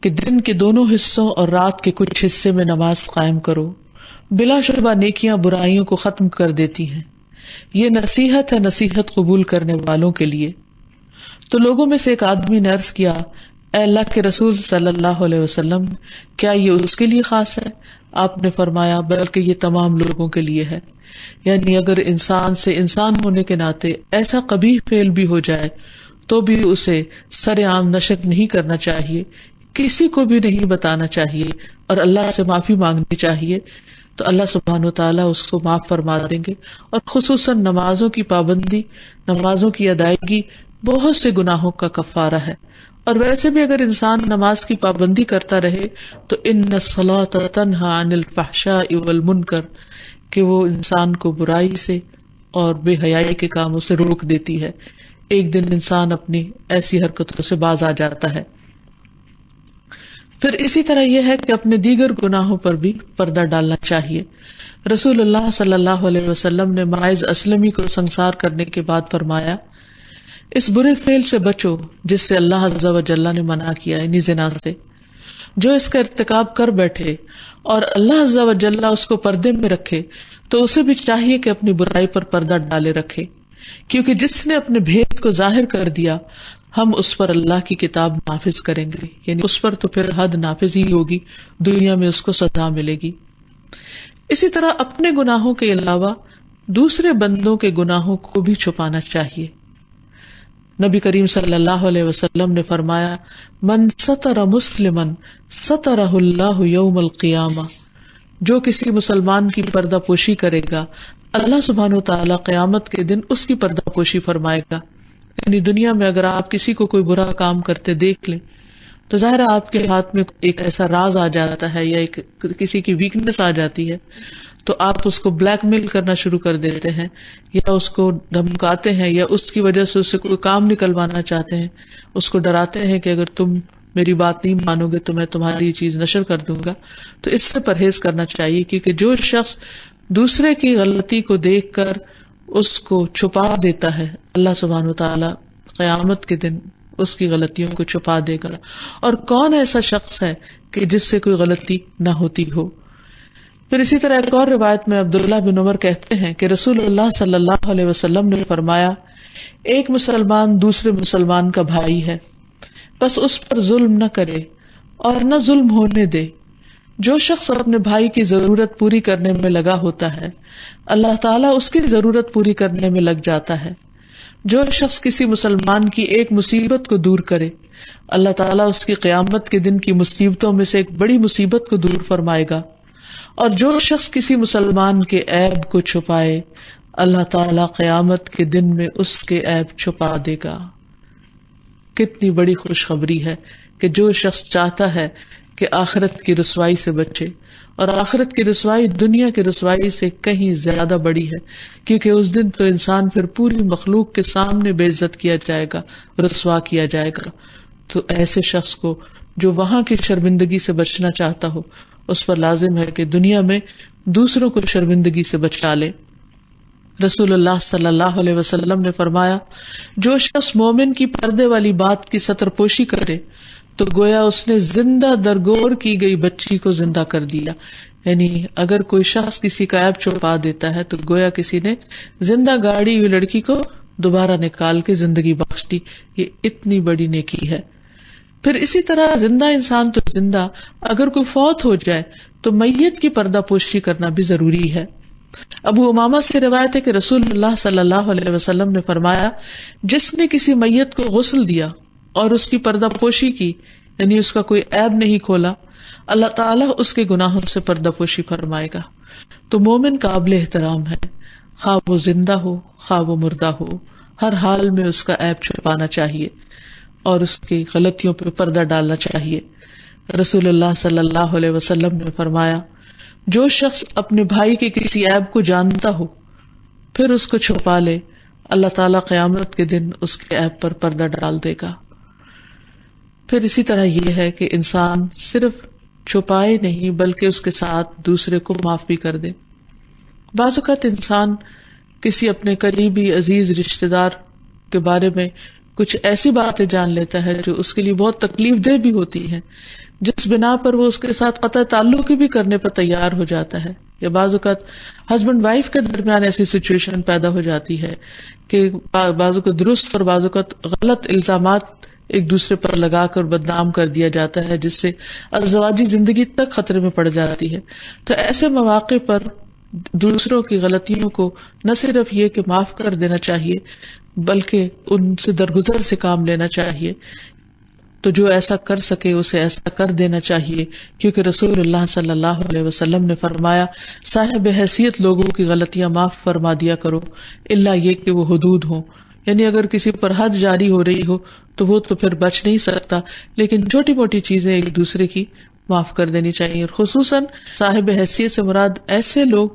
کہ دن کے دونوں حصوں اور رات کے کچھ حصے میں نماز قائم کرو، بلا شبہ نیکیاں برائیوں کو ختم کر دیتی ہیں، یہ نصیحت ہے نصیحت قبول کرنے والوں کے لیے. تو لوگوں میں سے ایک آدمی نے عرض کیا، اے اللہ کے رسول صلی اللہ علیہ وسلم، کیا یہ اس کے لیے خاص ہے؟ آپ نے فرمایا بلکہ یہ تمام لوگوں کے لیے ہے. یعنی اگر انسان سے انسان ہونے کے ناطے ایسا قبیح فعل بھی ہو جائے تو بھی اسے سر عام نشر نہیں کرنا چاہیے، کسی کو بھی نہیں بتانا چاہیے اور اللہ سے معافی مانگنی چاہیے، تو اللہ سبحانہ وتعالیٰ اس کو معاف فرما دیں گے. اور خصوصاً نمازوں کی پابندی، نمازوں کی ادائیگی بہت سے گناہوں کا کفارہ ہے. اور ویسے بھی اگر انسان نماز کی پابندی کرتا رہے تو ان الصلاۃ تنہی عن الفحشاء والمنکر، کہ وہ انسان کو برائی سے اور بے حیائی کے کاموں سے روک دیتی ہے. ایک دن انسان اپنی ایسی حرکتوں سے باز آ جاتا ہے. پھر اسی طرح یہ ہے کہ اپنے دیگر گناہوں پر بھی پردہ ڈالنا چاہیے. رسول اللہ صلی اللہ علیہ وسلم نے ماعز اسلمی کو سنسار کرنے کے بعد فرمایا، اس برے فعل سے بچو جس سے اللہ عز و جل نے منع کیا، یعنی زنا سے. جو اس کا ارتکاب کر بیٹھے اور اللہ عز و جل اس کو پردے میں رکھے تو اسے بھی چاہیے کہ اپنی برائی پر پردہ ڈالے رکھے، کیونکہ جس نے اپنے بھید کو ظاہر کر دیا ہم اس پر اللہ کی کتاب نافذ کریں گے، یعنی اس پر تو پھر حد نافذ ہی ہوگی، دنیا میں اس کو سزا ملے گی. اسی طرح اپنے گناہوں کے علاوہ دوسرے بندوں کے گناہوں کو بھی چھپانا چاہیے. نبی کریم صلی اللہ علیہ وسلم نے فرمایا، من ستر مسلما سترہ اللہ یوم القیامہ، جو کسی مسلمان کی پردہ پوشی کرے گا اللہ سبحانہ وتعالی قیامت کے دن اس کی پردہ پوشی فرمائے گا. یعنی دنیا میں اگر آپ کسی کو کوئی برا کام کرتے دیکھ لیں تو ظاہر ہے آپ کے ہاتھ میں ایک ایسا راز آ جاتا ہے یا ایک کسی کی ویکنیس آ جاتی ہے تو آپ اس کو بلیک میل کرنا شروع کر دیتے ہیں یا اس کو دھمکاتے ہیں یا اس کی وجہ سے اس سے کوئی کام نکلوانا چاہتے ہیں, اس کو ڈراتے ہیں کہ اگر تم میری بات نہیں مانو گے تو میں تمہاری یہ چیز نشر کر دوں گا. تو اس سے پرہیز کرنا چاہیے, کیونکہ جو شخص دوسرے کی غلطی کو دیکھ کر اس کو چھپا دیتا ہے, اللہ سبحانہ وتعالی قیامت کے دن اس کی غلطیوں کو چھپا دے گا. اور کون ایسا شخص ہے کہ جس سے کوئی غلطی نہ ہوتی ہو. پھر اسی طرح ایک اور روایت میں عبداللہ بن عمر کہتے ہیں کہ رسول اللہ صلی اللہ علیہ وسلم نے فرمایا, ایک مسلمان دوسرے مسلمان کا بھائی ہے, بس اس پر ظلم نہ کرے اور نہ ظلم ہونے دے. جو شخص اپنے بھائی کی ضرورت پوری کرنے میں لگا ہوتا ہے, اللہ تعالیٰ اس کی ضرورت پوری کرنے میں لگ جاتا ہے. جو شخص کسی مسلمان کی ایک مصیبت کو دور کرے, اللہ تعالیٰ اس کی قیامت کے دن کی مصیبتوں میں سے ایک بڑی مصیبت کو دور فرمائے گا. اور جو شخص کسی مسلمان کے عیب کو چھپائے, اللہ تعالیٰ قیامت کے دن میں اس کے عیب چھپا دے گا. کتنی بڑی خوشخبری ہے کہ جو شخص چاہتا ہے کہ آخرت کی رسوائی سے بچے, اور آخرت کی رسوائی دنیا کی رسوائی سے کہیں زیادہ بڑی ہے, کیونکہ اس دن تو انسان پھر پوری مخلوق کے سامنے بے عزت کیا جائے گا, رسوا کیا جائے گا. تو ایسے شخص کو جو وہاں کی شرمندگی سے بچنا چاہتا ہو, اس پر لازم ہے کہ دنیا میں دوسروں کو شرمندگی سے بچا لے. رسول اللہ صلی اللہ علیہ وسلم نے فرمایا, جو شخص مومن کی پردے والی بات کی ستر پوشی کرے تو گویا اس نے زندہ درگور کی گئی بچی کو زندہ کر دیا. یعنی اگر کوئی شخص کسی کا عیب چھپا دیتا ہے تو گویا کسی نے زندہ گاڑی ہوئی لڑکی کو دوبارہ نکال کے زندگی بخش دی. یہ اتنی بڑی نیکی ہے. پھر اسی طرح زندہ انسان تو زندہ, اگر کوئی فوت ہو جائے تو میت کی پردہ پوشی کرنا بھی ضروری ہے. ابو امامہ سے روایت ہے کہ رسول اللہ صلی اللہ علیہ وسلم نے فرمایا, جس نے کسی میت کو غسل دیا اور اس کی پردہ پوشی کی, یعنی اس کا کوئی عیب نہیں کھولا, اللہ تعالیٰ اس کے گناہوں سے پردہ پوشی فرمائے گا. تو مومن قابل احترام ہے, خواہ وہ زندہ ہو خواہ وہ مردہ ہو, ہر حال میں اس کا عیب چھپانا چاہیے اور اس کی غلطیوں پہ پردہ ڈالنا چاہیے. رسول اللہ صلی اللہ علیہ وسلم نے فرمایا, جو شخص اپنے بھائی کے کسی عیب کو جانتا ہو پھر اس کو چھپا لے, اللہ تعالیٰ قیامت کے دن اس کے عیب پر پردہ ڈال دے گا. پھر اسی طرح یہ ہے کہ انسان صرف چھپائے نہیں بلکہ اس کے ساتھ دوسرے کو معاف بھی کر دے. بعض اوقات انسان کسی اپنے قریبی عزیز رشتے دار کے بارے میں کچھ ایسی باتیں جان لیتا ہے جو اس کے لیے بہت تکلیف دہ بھی ہوتی ہیں, جس بنا پر وہ اس کے ساتھ قطع تعلق بھی کرنے پر تیار ہو جاتا ہے. یا بعض اوقات ہسبینڈ وائف کے درمیان ایسی سچویشن پیدا ہو جاتی ہے کہ بعض اوقات درست اور بعض اوقات غلط الزامات ایک دوسرے پر لگا کر بدنام کر دیا جاتا ہے, جس سے ازدواجی زندگی تک خطرے میں پڑ جاتی ہے. تو ایسے مواقع پر دوسروں کی غلطیوں کو نہ صرف یہ کہ معاف کر دینا چاہیے بلکہ ان سے درگزر سے کام لینا چاہیے. تو جو ایسا کر سکے اسے ایسا کر دینا چاہیے, کیونکہ رسول اللہ صلی اللہ علیہ وسلم نے فرمایا, صاحب حیثیت لوگوں کی غلطیاں معاف فرما دیا کرو الا یہ کہ وہ حدود ہوں. یعنی اگر کسی پر حد جاری ہو رہی ہو تو وہ تو پھر بچ نہیں سکتا, لیکن چھوٹی موٹی چیزیں ایک دوسرے کی معاف کر دینی چاہیے. اور خصوصاً صاحب حیثیت سے مراد ایسے لوگ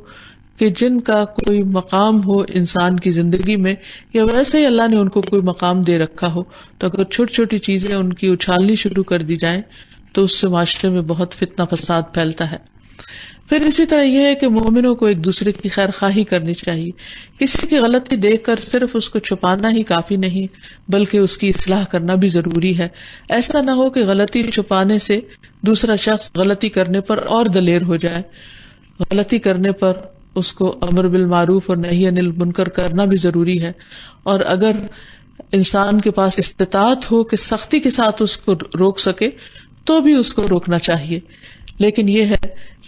کہ جن کا کوئی مقام ہو انسان کی زندگی میں, یا ویسے ہی اللہ نے ان کو کوئی مقام دے رکھا ہو, تو اگر چھوٹی چھوٹی چیزیں ان کی اچھالنی شروع کر دی جائیں تو اس سے معاشرے میں بہت فتنہ فساد پھیلتا ہے. پھر اسی طرح یہ ہے کہ مومنوں کو ایک دوسرے کی خیر خواہی کرنی چاہیے. کسی کی غلطی دیکھ کر صرف اس کو چھپانا ہی کافی نہیں بلکہ اس کی اصلاح کرنا بھی ضروری ہے. ایسا نہ ہو کہ غلطی چھپانے سے دوسرا شخص غلطی کرنے پر اور دلیر ہو جائے. غلطی کرنے پر اس کو امر بالمعروف اور نہی عن المنکر کرنا بھی ضروری ہے. اور اگر انسان کے پاس استطاعت ہو کہ سختی کے ساتھ اس کو روک سکے تو بھی اس کو روکنا چاہیے. لیکن یہ ہے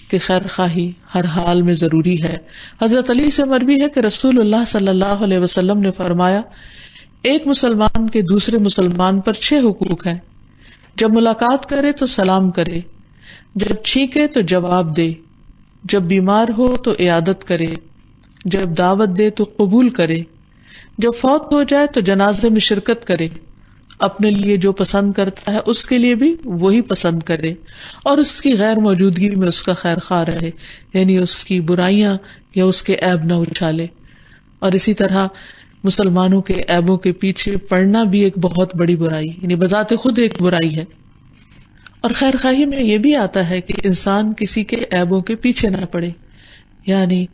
کہ خیر خواہی ہر حال میں ضروری ہے. حضرت علی سے مروی ہے کہ رسول اللہ صلی اللہ علیہ وسلم نے فرمایا, ایک مسلمان کے دوسرے مسلمان پر 6 حقوق ہیں. جب ملاقات کرے تو سلام کرے, جب چھینکے تو جواب دے, جب بیمار ہو تو عیادت کرے, جب دعوت دے تو قبول کرے, جب فوت ہو جائے تو جنازے میں شرکت کرے, اپنے لیے جو پسند کرتا ہے اس کے لیے بھی وہی پسند کرے، اور اس کی غیر موجودگی میں اس کا خیر خواہ رہے، یعنی اس کی برائیاں یا اس کے عیب نہ اچھالے۔ اور اسی طرح مسلمانوں کے عیبوں کے پیچھے پڑنا بھی ایک بہت بڑی برائی، یعنی بذات خود ایک برائی ہے۔ اور خیر خواہی میں یہ بھی آتا ہے کہ انسان کسی کے عیبوں کے پیچھے نہ پڑے، یعنی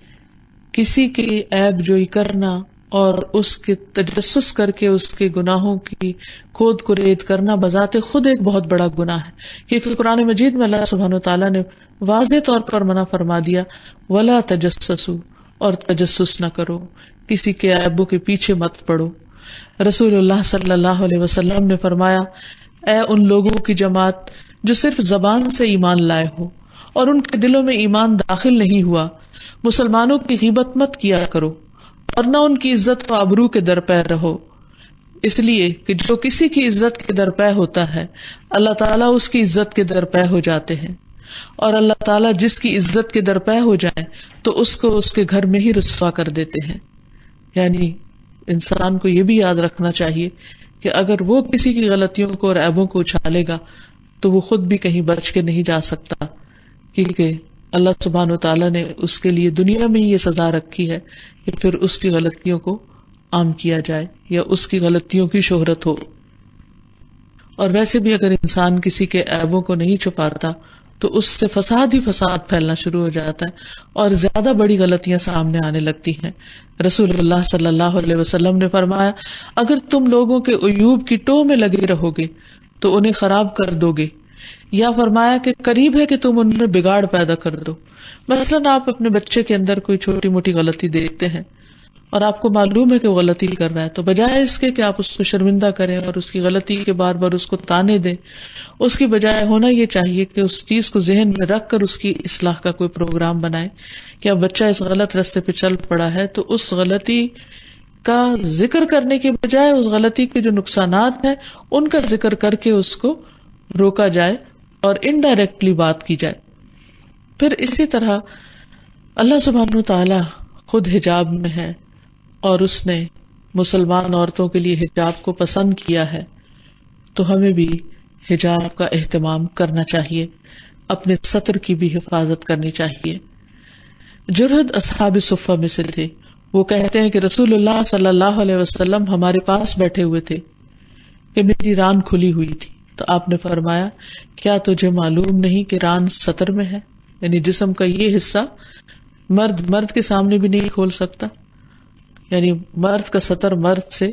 کسی کے عیب جوئی کرنا اور اس کے تجسس کر کے اس کے گناہوں کی کھود کرید کرنا بذات خود ایک بہت بڑا گناہ ہے، کیونکہ قرآن مجید میں اللہ سبحانہ وتعالیٰ نے واضح طور پر منع فرما دیا، وَلَا تَجَسَّسُوا، اور تجسس نہ کرو، کسی کے عیبوں کے پیچھے مت پڑو۔ رسول اللہ صلی اللہ علیہ وسلم نے فرمایا، اے ان لوگوں کی جماعت جو صرف زبان سے ایمان لائے ہو اور ان کے دلوں میں ایمان داخل نہیں ہوا، مسلمانوں کی غیبت مت کیا کرو اور نہ ان کی عزت و آبرو کے درپے رہو، اس لیے کہ جو کسی کی عزت کے درپے ہوتا ہے اللہ تعالیٰ اس کی عزت کے درپے ہو جاتے ہیں، اور اللہ تعالیٰ جس کی عزت کے درپے ہو جائے تو اس کو اس کے گھر میں ہی رسوا کر دیتے ہیں۔ یعنی انسان کو یہ بھی یاد رکھنا چاہیے کہ اگر وہ کسی کی غلطیوں کو اور عیبوں کو اچھالے گا تو وہ خود بھی کہیں بچ کے نہیں جا سکتا، کیونکہ اللہ سبحانہ و تعالیٰ نے اس کے لیے دنیا میں ہی یہ سزا رکھی ہے کہ پھر اس کی غلطیوں کو عام کیا جائے یا اس کی غلطیوں کی شہرت ہو۔ اور ویسے بھی اگر انسان کسی کے عیبوں کو نہیں چھپاتا تو اس سے فساد ہی فساد پھیلنا شروع ہو جاتا ہے اور زیادہ بڑی غلطیاں سامنے آنے لگتی ہیں۔ رسول اللہ صلی اللہ علیہ وسلم نے فرمایا، اگر تم لوگوں کے عیوب کی ٹوہ میں لگے رہو گے تو انہیں خراب کر دو گے، یا فرمایا کہ قریب ہے کہ تم ان میں بگاڑ پیدا کر دو۔ مثلاً آپ اپنے بچے کے اندر کوئی چھوٹی موٹی غلطی دیکھتے ہیں اور آپ کو معلوم ہے کہ وہ غلطی کر رہا ہے، تو بجائے اس کے کہ آپ اس کو شرمندہ کریں اور اس کی غلطی کے بار بار اس کو تانے دیں، اس کی بجائے ہونا یہ چاہیے کہ اس چیز کو ذہن میں رکھ کر اس کی اصلاح کا کوئی پروگرام بنائیں کہ اب بچہ اس غلط راستے پہ چل پڑا ہے تو اس غلطی کا ذکر کرنے کے بجائے اس غلطی کے جو نقصانات ہیں ان کا ذکر کر کے اس کو روکا جائے اور انڈائریکٹلی بات کی جائے۔ پھر اسی طرح اللہ سبحانہ وتعالی خود حجاب میں ہے اور اس نے مسلمان عورتوں کے لیے حجاب کو پسند کیا ہے، تو ہمیں بھی حجاب کا اہتمام کرنا چاہیے، اپنے سطر کی بھی حفاظت کرنی چاہیے۔ جرہد اصحاب صفہ میں سے تھے، وہ کہتے ہیں کہ رسول اللہ صلی اللہ علیہ وسلم ہمارے پاس بیٹھے ہوئے تھے کہ میری ران کھلی ہوئی تھی، تو آپ نے فرمایا، کیا تجھے معلوم نہیں کہ ران سطر میں ہے؟ یعنی جسم کا یہ حصہ مرد کے سامنے بھی نہیں کھول سکتا، یعنی مرد کا سطر مرد سے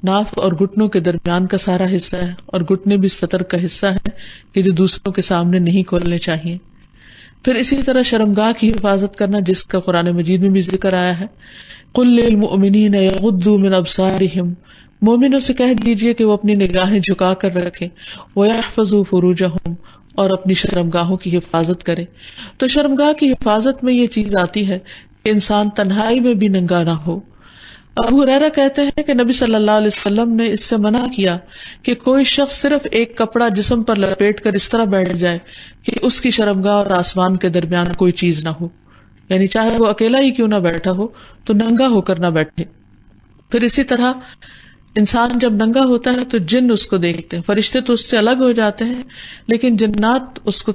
ناف اور گھٹنوں کے درمیان کا سارا حصہ ہے، اور گھٹنے بھی سطر کا حصہ ہے کہ جو دوسروں کے سامنے نہیں کھولنے چاہیے۔ پھر اسی طرح شرمگاہ کی حفاظت کرنا، جس کا قرآن مجید میں بھی ذکر آیا ہے، قل للمؤمنین یغضوا من ابصارہم، مومنوں سے کہہ دیجئے کہ وہ اپنی نگاہیں جھکا کر رکھیں، وَيَحْفَظُوا فُرُوجَهُمْ، اور اپنی شرمگاہوں کی حفاظت کرے۔ تو شرمگاہ کی حفاظت میں یہ چیز آتی ہے کہ انسان تنہائی میں بھی ننگا نہ ہو۔ ابو ہریرہ کہتے ہیں کہ نبی صلی اللہ علیہ وسلم نے اس سے منع کیا کہ کوئی شخص صرف ایک کپڑا جسم پر لپیٹ کر اس طرح بیٹھ جائے کہ اس کی شرمگاہ اور آسمان کے درمیان کوئی چیز نہ ہو، یعنی چاہے وہ اکیلا ہی کیوں نہ بیٹھا ہو تو ننگا ہو کر نہ بیٹھے۔ پھر اسی طرح انسان جب ننگا ہوتا ہے تو جن اس کو دیکھتے ہیں، فرشتے تو اس سے الگ ہو جاتے ہیں لیکن جنات اس کو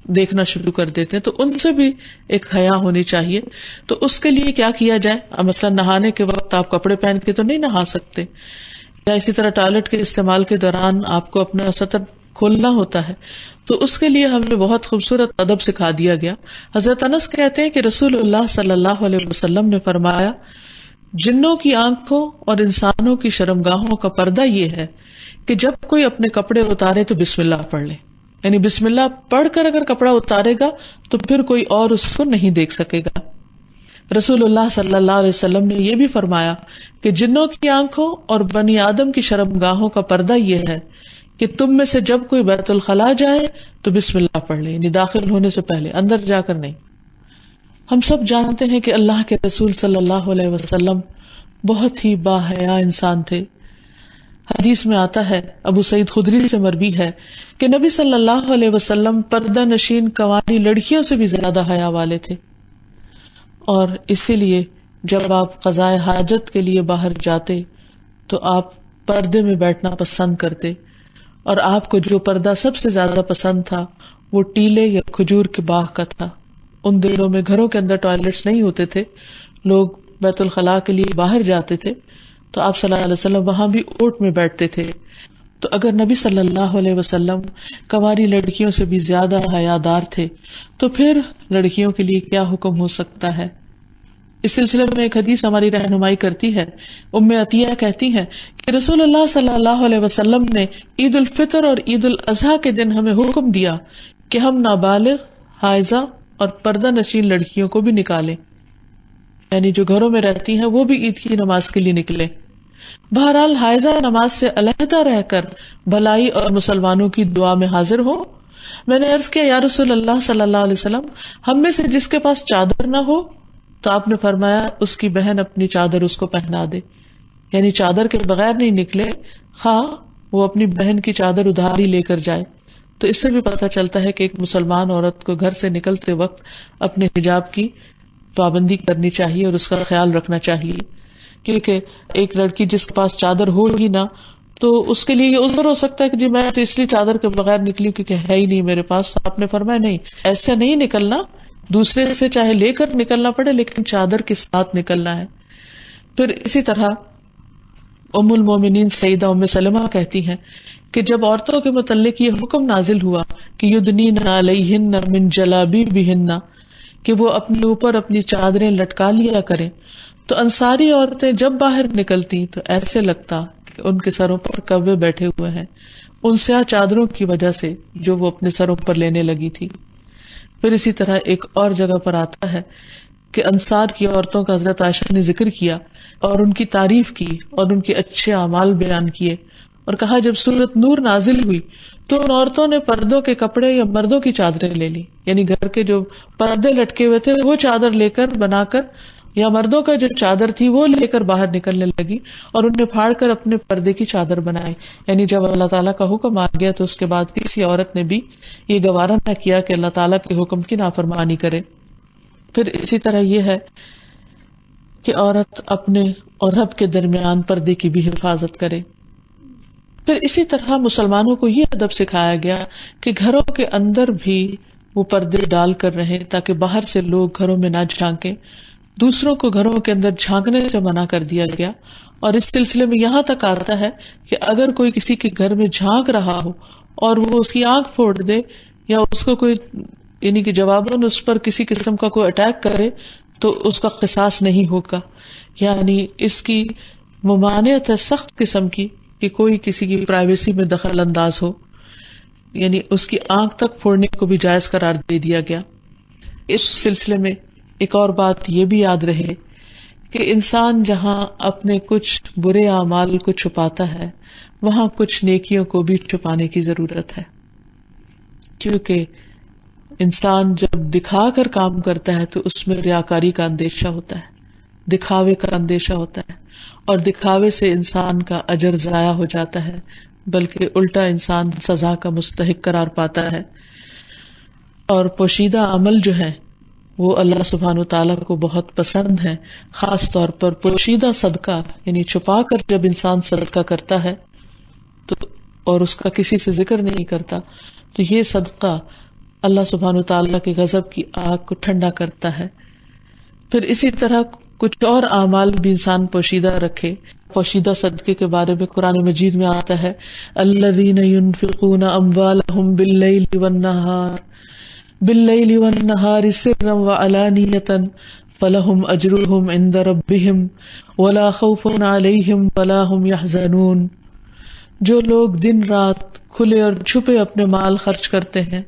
دیکھنا شروع کر دیتے ہیں، تو ان سے بھی ایک حیا ہونی چاہیے۔ تو اس کے لیے کیا کیا جائے؟ مثلا نہانے کے وقت آپ کپڑے پہن کے تو نہیں نہا سکتے، یا اسی طرح ٹوائلٹ کے استعمال کے دوران آپ کو اپنا سطر کھولنا ہوتا ہے، تو اس کے لیے ہمیں بہت خوبصورت ادب سکھا دیا گیا۔ حضرت انس کہتے ہیں کہ رسول اللہ صلی اللہ علیہ وسلم نے فرمایا، جنوں کی آنکھوں اور انسانوں کی شرمگاہوں کا پردہ یہ ہے کہ جب کوئی اپنے کپڑے اتارے تو بسم اللہ پڑھ لے، یعنی بسم اللہ پڑھ کر اگر کپڑا اتارے گا تو پھر کوئی اور اس کو نہیں دیکھ سکے گا۔ رسول اللہ صلی اللہ علیہ وسلم نے یہ بھی فرمایا کہ جنوں کی آنکھوں اور بنی آدم کی شرمگاہوں کا پردہ یہ ہے کہ تم میں سے جب کوئی بیت الخلاء جائے تو بسم اللہ پڑھ لے، یعنی داخل ہونے سے پہلے، اندر جا کر نہیں۔ ہم سب جانتے ہیں کہ اللہ کے رسول صلی اللہ علیہ وسلم بہت ہی باحیا انسان تھے۔ حدیث میں آتا ہے، ابو سعید خدری سے مروی ہے کہ نبی صلی اللہ علیہ وسلم پردہ نشین قواری لڑکیوں سے بھی زیادہ حیا والے تھے، اور اسی لیے جب آپ قضاء حاجت کے لیے باہر جاتے تو آپ پردے میں بیٹھنا پسند کرتے، اور آپ کو جو پردہ سب سے زیادہ پسند تھا وہ ٹیلے یا کھجور کے باغ کا تھا. ان دنوں میں گھروں کے اندر ٹوائلٹس نہیں ہوتے تھے، لوگ بیت الخلاء کے لیے باہر جاتے تھے، تو آپ صلی اللہ علیہ وسلم وہاں بھی اونٹ میں بیٹھتے تھے. تو اگر نبی صلی اللہ علیہ وسلم کنواری لڑکیوں سے بھی زیادہ حیادار تھے تو پھر لڑکیوں کے لیے کیا حکم ہو سکتا ہے. اس سلسلے میں ایک حدیث ہماری رہنمائی کرتی ہے. ام عطیہ کہتی ہیں کہ رسول اللہ صلی اللہ علیہ وسلم نے عید الفطر اور عید الاضحیٰ کے دن ہمیں حکم دیا کہ ہم نابالغ، حائضہ اور پردہ نشین لڑکیوں کو بھی نکالیں، یعنی جو گھروں میں رہتی ہیں وہ بھی عید کی نماز کے لیے نکلیں. بہرحال حائضہ نماز سے علیحدہ رہ کر بھلائی اور مسلمانوں کی دعا میں حاضر ہو. میں نے عرض کیا یا رسول اللہ صلی اللہ علیہ وسلم، ہم میں سے جس کے پاس چادر نہ ہو، تو آپ نے فرمایا اس کی بہن اپنی چادر اس کو پہنا دے، یعنی چادر کے بغیر نہیں نکلے، خواہ وہ اپنی بہن کی چادر ادھاری لے کر جائے. تو اس سے بھی پتہ چلتا ہے کہ ایک مسلمان عورت کو گھر سے نکلتے وقت اپنے حجاب کی پابندی کرنی چاہیے اور اس کا خیال رکھنا چاہیے، کیونکہ ایک لڑکی جس کے پاس چادر ہو ہی نہ تو اس کے لیے یہ عذر ہو سکتا ہے کہ جی میں تو اس لیے چادر کے بغیر نکلی کیونکہ ہے ہی نہیں میرے پاس. آپ نے فرمایا نہیں، ایسا نہیں نکلنا، دوسرے سے چاہے لے کر نکلنا پڑے لیکن چادر کے ساتھ نکلنا ہے. پھر اسی طرح ام المومنین سیدہ ام سلمہ کہتی ہیں کہ جب عورتوں کے متعلق یہ حکم نازل ہوا کہ یدنین علیہن من جلابیبہن، کہ وہ اپنے اوپر اپنی چادریں لٹکا لیا کریں، تو انصاری عورتیں جب باہر نکلتی تو ایسے لگتا کہ ان کے سروں پر کوے بیٹھے ہوئے ہیں، ان سیاہ چادروں کی وجہ سے جو وہ اپنے سروں پر لینے لگی تھی. پھر اسی طرح ایک اور جگہ پر آتا ہے کہ انصار کی عورتوں کا حضرت عائشہ نے ذکر کیا اور ان کی تعریف کی اور ان کے اچھے اعمال بیان کیے، اور کہا جب سورۃ نور نازل ہوئی تو ان عورتوں نے پردوں کے کپڑے یا مردوں کی چادریں لے لی، یعنی گھر کے جو پردے لٹکے ہوئے تھے وہ چادر لے کر بنا کر، یا مردوں کا جو چادر تھی وہ لے کر باہر نکلنے لگی اور انہیں پھاڑ کر اپنے پردے کی چادر بنائی. یعنی جب اللہ تعالیٰ کا حکم آ گیا تو اس کے بعد کسی عورت نے بھی یہ گوارا نہ کیا کہ اللہ تعالیٰ کے حکم کی نافرمانی کرے. پھر اسی طرح یہ ہے کہ عورت اپنے اور رب کے درمیان پردے کی بھی حفاظت کرے. پھر اسی طرح مسلمانوں کو یہ ادب سکھایا گیا کہ گھروں کے اندر بھی وہ پردے ڈال کر رہیں تاکہ باہر سے لوگ گھروں میں نہ جھانکیں. دوسروں کو گھروں کے اندر جھانکنے سے منع کر دیا گیا، اور اس سلسلے میں یہاں تک آتا ہے کہ اگر کوئی کسی کے گھر میں جھانک رہا ہو اور وہ اس کی آنکھ پھوڑ دے یا اس کو کوئی یعنی کہ جواباً اس پر کسی قسم کا کوئی اٹیک کرے تو اس کا قصاص نہیں ہوگا. یعنی اس کی ممانعت ہے سخت قسم کی کہ کوئی کسی کی پرائیویسی میں دخل انداز ہو، یعنی اس کی آنکھ تک پھوڑنے کو بھی جائز قرار دے دیا گیا. اس سلسلے میں ایک اور بات یہ بھی یاد رہے کہ انسان جہاں اپنے کچھ برے اعمال کو چھپاتا ہے وہاں کچھ نیکیوں کو بھی چھپانے کی ضرورت ہے، کیونکہ انسان جب دکھا کر کام کرتا ہے تو اس میں ریاکاری کا اندیشہ ہوتا ہے، دکھاوے کا اندیشہ ہوتا ہے، اور دکھاوے سے انسان کا اجر ضائع ہو جاتا ہے، بلکہ الٹا انسان سزا کا مستحق قرار پاتا ہے. اور پوشیدہ عمل جو ہے وہ اللہ سبحانہ وتعالیٰ کو بہت پسند ہے، خاص طور پر پوشیدہ صدقہ، یعنی چھپا کر جب انسان صدقہ کرتا ہے تو اور اس کا کسی سے ذکر نہیں کرتا تو یہ صدقہ اللہ سبحانہ وتعالیٰ کے غضب کی آگ کو ٹھنڈا کرتا ہے. پھر اسی طرح کچھ اور اعمال بھی انسان پوشیدہ رکھے. پوشیدہ صدقے کے بارے میں قرآن مجید میں آتا ہے الذین ينفقون اموالهم باللیل والنہار سرا وعلانیۃ فلہم اجرهم عند ربهم ولا خوف علیہم ولا هم يحزنون. جو لوگ دن رات کھلے اور چھپے اپنے مال خرچ کرتے ہیں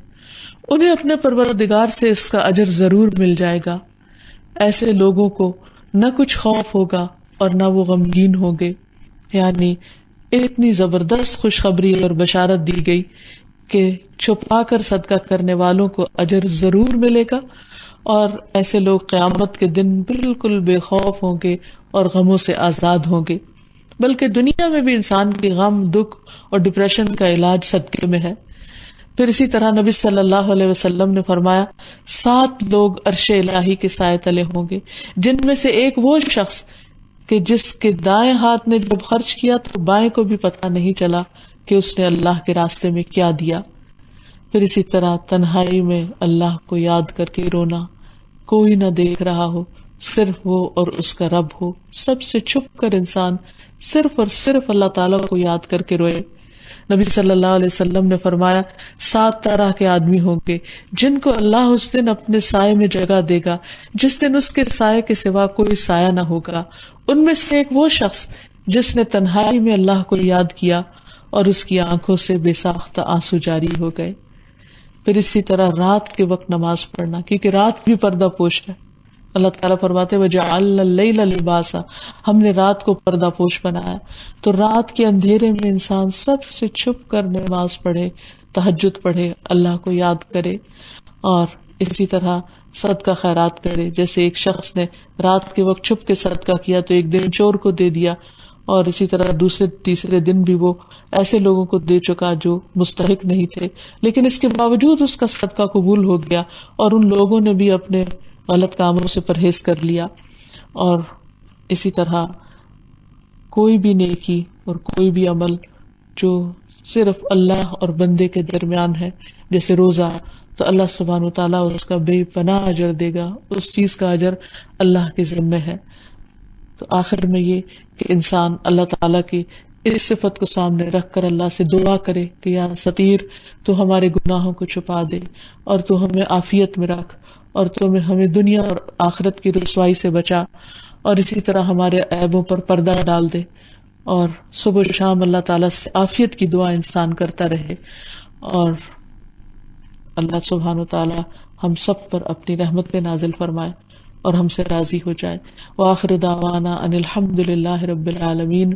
انہیں اپنے پروردگار سے اس کا اجر ضرور مل جائے گا. ایسے لوگوں کو نہ کچھ خوف ہوگا اور نہ وہ غمگین ہوں گے. یعنی اتنی زبردست خوشخبری اور بشارت دی گئی کہ چھپا کر صدقہ کرنے والوں کو اجر ضرور ملے گا، اور ایسے لوگ قیامت کے دن بالکل بے خوف ہوں گے اور غموں سے آزاد ہوں گے. بلکہ دنیا میں بھی انسان کے غم، دکھ اور ڈپریشن کا علاج صدقے میں ہے. پھر اسی طرح نبی صلی اللہ علیہ وسلم نے فرمایا 7 لوگ عرش الہی کے سائے تلے ہوں گے، جن میں سے ایک وہ شخص کہ جس کے دائیں ہاتھ نے جب خرچ کیا تو بائیں کو بھی پتہ نہیں چلا کہ اس نے اللہ کے راستے میں کیا دیا. پھر اسی طرح تنہائی میں اللہ کو یاد کر کے رونا، کوئی نہ دیکھ رہا ہو، صرف وہ اور اس کا رب ہو، سب سے چھپ کر انسان صرف اور صرف اللہ تعالیٰ کو یاد کر کے روئے. نبی صلی اللہ علیہ وسلم نے فرمایا 7 طرح کے آدمی ہوں گے جن کو اللہ اس دن اپنے سائے میں جگہ دے گا جس دن اس کے سائے کے سوا کوئی سایہ نہ ہوگا. ان میں سے ایک وہ شخص جس نے تنہائی میں اللہ کو یاد کیا اور اس کی آنکھوں سے بے ساختہ آنسو جاری ہو گئے. پھر اسی طرح رات کے وقت نماز پڑھنا، کیونکہ رات بھی پردہ پوش ہے. اللہ تعالیٰ فرماتے وَجَعَلْنَا اللَّيْلَ لِبَاسًا، ہم نے رات کو پردہ پوش بنایا. تو رات کے اندھیرے میں انسان سب سے چھپ کر نماز پڑھے، تہجد پڑھے، اللہ کو یاد کرے، اور اسی طرح صدقہ خیرات کرے. جیسے ایک شخص نے رات کے وقت چھپ کے صدقہ کیا تو ایک دن چور کو دے دیا، اور اسی طرح دوسرے تیسرے دن بھی وہ ایسے لوگوں کو دے چکا جو مستحق نہیں تھے، لیکن اس کے باوجود اس کا صدقہ قبول ہو گیا اور ان لوگوں نے بھی اپنے غلط کاموں سے پرہیز کر لیا. اور اسی طرح کوئی بھی نیکی اور کوئی بھی عمل جو صرف اللہ اور بندے کے درمیان ہے، جیسے روزہ، تو اللہ سبحانہ وتعالیٰ اس کا بے پناہ اجر دے گا، اس چیز کا اجر اللہ کے ذمہ ہے. تو آخر میں یہ کہ انسان اللہ تعالیٰ کی اس صفت کو سامنے رکھ کر اللہ سے دعا کرے کہ یا ستیر تو ہمارے گناہوں کو چھپا دے اور تو ہمیں عافیت میں رکھ اور تو ہمیں دنیا اور آخرت کی رسوائی سے بچا، اور اسی طرح ہمارے عیبوں پر پردہ ڈال دے. اور صبح و شام اللہ تعالیٰ سے عافیت کی دعا انسان کرتا رہے، اور اللہ سبحانہ و تعالیٰ ہم سب پر اپنی رحمت نازل فرمائے اور ہم سے راضی ہو جائے. وآخر دعوانا ان الحمد للہ رب العالمین.